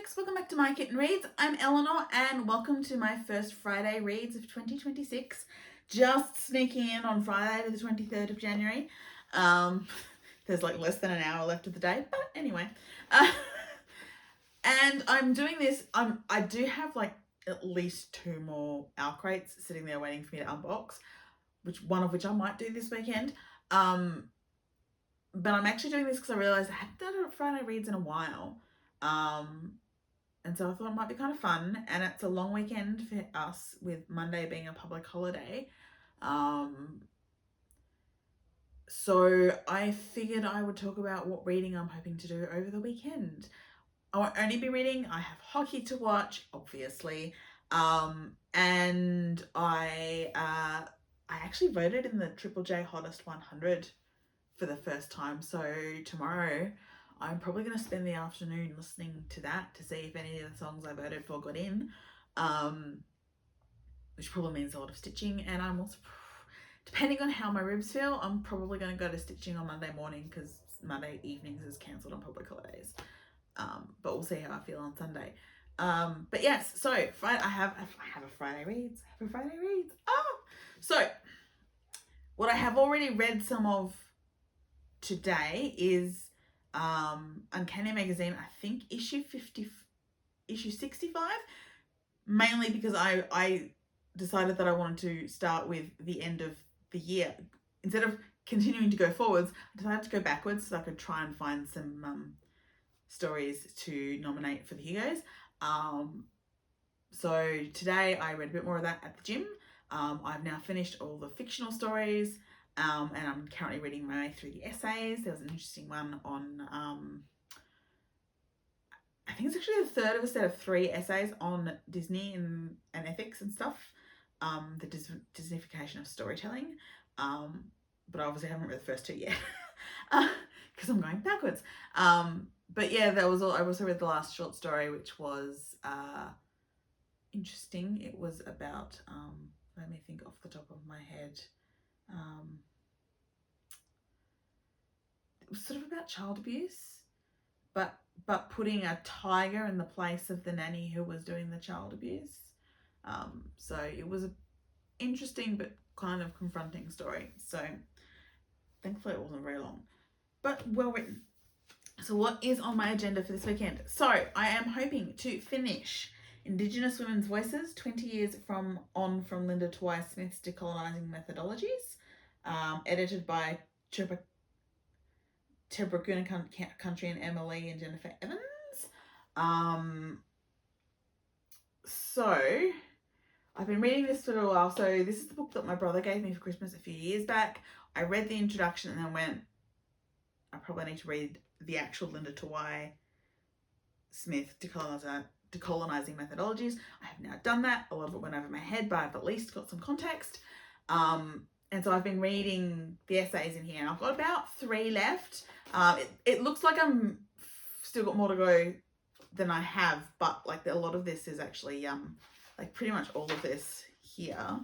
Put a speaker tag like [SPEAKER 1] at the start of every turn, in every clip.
[SPEAKER 1] folks, welcome back to My Kitten Reads. I'm Eleanor and welcome to my first Friday reads of 2026. Just sneaking in on Friday the 23rd of January. There's like less than an hour left of the day, but anyway. And I'm doing this, I do have like at least 2 more owl crates sitting there waiting for me to unbox, one of which I might do this weekend. But I'm actually doing this because I realised I hadn't done a Friday reads in a while. And so I thought it might be kind of fun, and it's a long weekend for us with Monday being a public holiday. So I figured I would talk about what reading I'm hoping to do over the weekend. I won't only be reading, I have hockey to watch, obviously. And I actually voted in the Triple J Hottest 100 for the first time. So tomorrow I'm probably going to spend the afternoon listening to that to see if any of the songs I voted for got in, which probably means a lot of stitching. And I'm also, depending on how my ribs feel, I'm probably going to go to stitching on Monday morning because Monday evenings is cancelled on public holidays. But we'll see how I feel on Sunday. But yes, so I have a Friday reads. So what I have already read some of today is Uncanny Magazine, I think issue 65, mainly because I decided that I wanted to start with the end of the year. Instead of continuing to go forwards, I decided to go backwards so I could try and find some stories to nominate for the Hugos. So today I read a bit more of that at the gym. I've now finished all the fictional stories. And I'm currently reading my way through the essays. There was an interesting one on, I think it's actually the third of a set of 3 essays on Disney and ethics and stuff. The Disneyfication of storytelling. But I obviously haven't read the first 2 yet because I'm going backwards. But yeah, that was all. I also read the last short story, which was interesting. It was about, let me think off the top of my head. It was sort of about child abuse, but putting a tiger in the place of the nanny who was doing the child abuse. So it was an interesting but kind of confronting story. So thankfully it wasn't very long, but well written. So what is on my agenda for this weekend? So I am hoping to finish Indigenous Women's Voices, 20 years from Linda Tobias-Smith's Decolonising Methodologies, edited by Tebraguna Country and Emily and Jennifer Evans. So I've been reading this for a while. So this is the book that my brother gave me for Christmas a few years back. I read the introduction and then went, I probably need to read the actual Linda Tobias-Smith Decolonising Methodologies. I have now done that. A lot of it went over my head, but I've at least got some context. And so I've been reading the essays in here. I've got about 3 left. It looks like I'm still got more to go than I have, but like a lot of this is actually like pretty much all of this here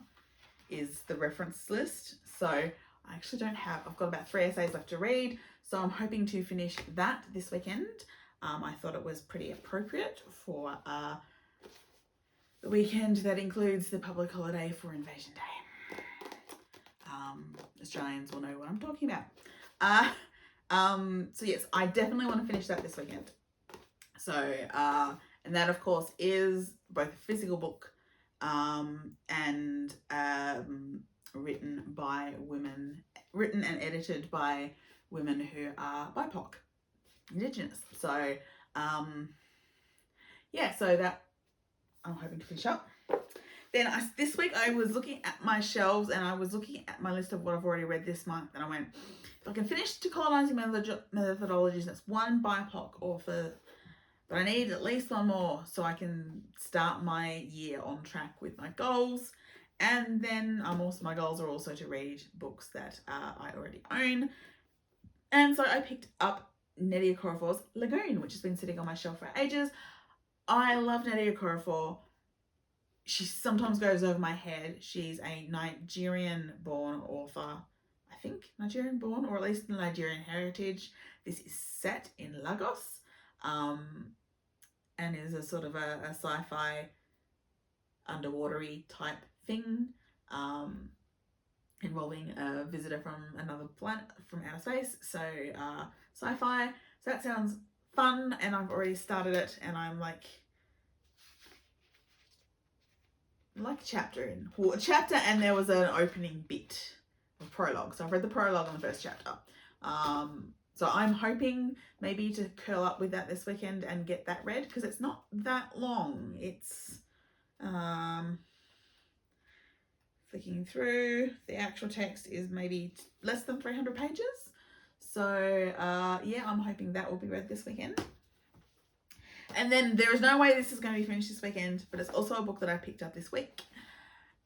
[SPEAKER 1] is the reference list. So I actually I've got about 3 essays left to read. So I'm hoping to finish that this weekend. I thought it was pretty appropriate for the weekend that includes the public holiday for Invasion Day. Australians will know what I'm talking about. So yes, I definitely want to finish that this weekend. So, and that of course is both a physical book, and written and edited by women who are BIPOC, Indigenous. So, yeah, so that I'm hoping to finish up. Then this week I was looking at my shelves and I was looking at my list of what I've already read this month, and I went, if I can finish Decolonising Methodologies, that's 1 BIPOC author, but I need at least 1 more so I can start my year on track with my goals. And then my goals are also to read books that I already own. And so I picked up Nnedi Okorafor's Lagoon, which has been sitting on my shelf for ages. I love Nnedi Okorafor. She sometimes goes over my head. She's a Nigerian-born author. I think Nigerian-born, or at least the Nigerian heritage. This is set in Lagos. and is a sort of a sci-fi underwatery type thing, involving a visitor from another planet, from outer space. So sci-fi. So that sounds fun, and I've already started it, and I'm like a chapter in. Well, a chapter, and there was an opening bit of prologue. So I've read the prologue on the first chapter. So I'm hoping maybe to curl up with that this weekend and get that read, because it's not that long. It's flicking through, the actual text is maybe less than 300 pages. So yeah, I'm hoping that will be read this weekend. And then there is no way this is going to be finished this weekend, but it's also a book that I picked up this week.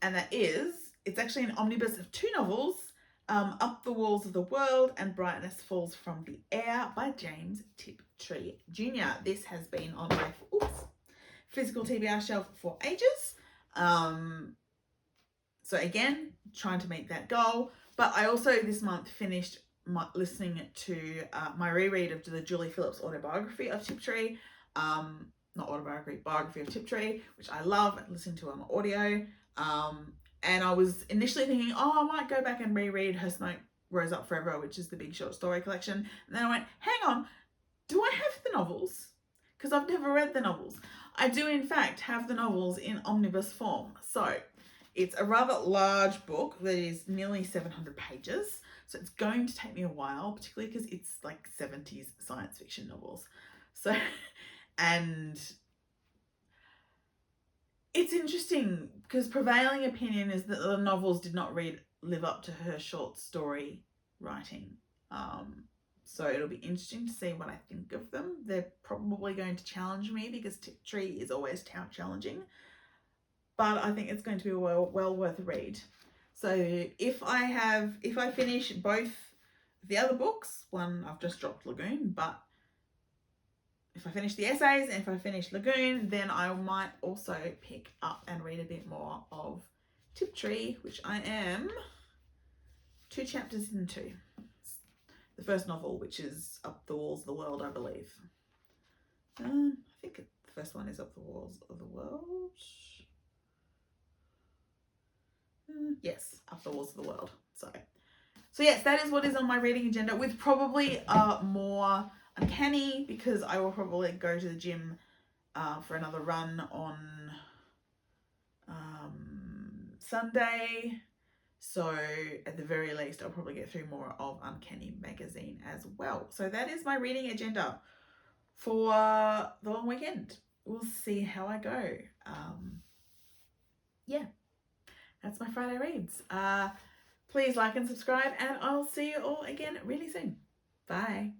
[SPEAKER 1] And that is, it's actually an omnibus of 2 novels, Up the Walls of the World and Brightness Falls from the Air by James Tiptree Jr. This has been on my physical TBR shelf for ages. So again, trying to meet that goal. But I also this month finished listening to my reread of the Julie Phillips autobiography of Tiptree. Not autobiography, biography of Tiptree, which I love and listen to on audio. And I was initially thinking, I might go back and reread Her Smoke Rose Up Forever, which is the big short story collection. And then I went, hang on, do I have the novels? Because I've never read the novels. I do, in fact, have the novels in omnibus form. So it's a rather large book that is nearly 700 pages. So it's going to take me a while, particularly because it's like 70s science fiction novels. So, and it's interesting because prevailing opinion is that the novels did not live up to her short story writing. So it'll be interesting to see what I think of them. They're probably going to challenge me because Tiptree is always challenging. But I think it's going to be well worth a read. So if I finish both the other books, one I've just dropped Lagoon, but if I finish the essays and if I finish Lagoon, then I might also pick up and read a bit more of Tiptree, which I am 2 chapters into. The first novel, which is Up the Walls of the World, I believe. I think the first one is Up the Walls of the World. Yes, Up the Walls of the World. So yes, that is what is on my reading agenda, with probably more uncanny, because I will probably go to the gym for another run on Sunday. So at the very least, I'll probably get through more of Uncanny Magazine as well. So that is my reading agenda for the long weekend. We'll see how I go. Yeah, that's my Friday reads. Please like and subscribe, and I'll see you all again really soon. Bye.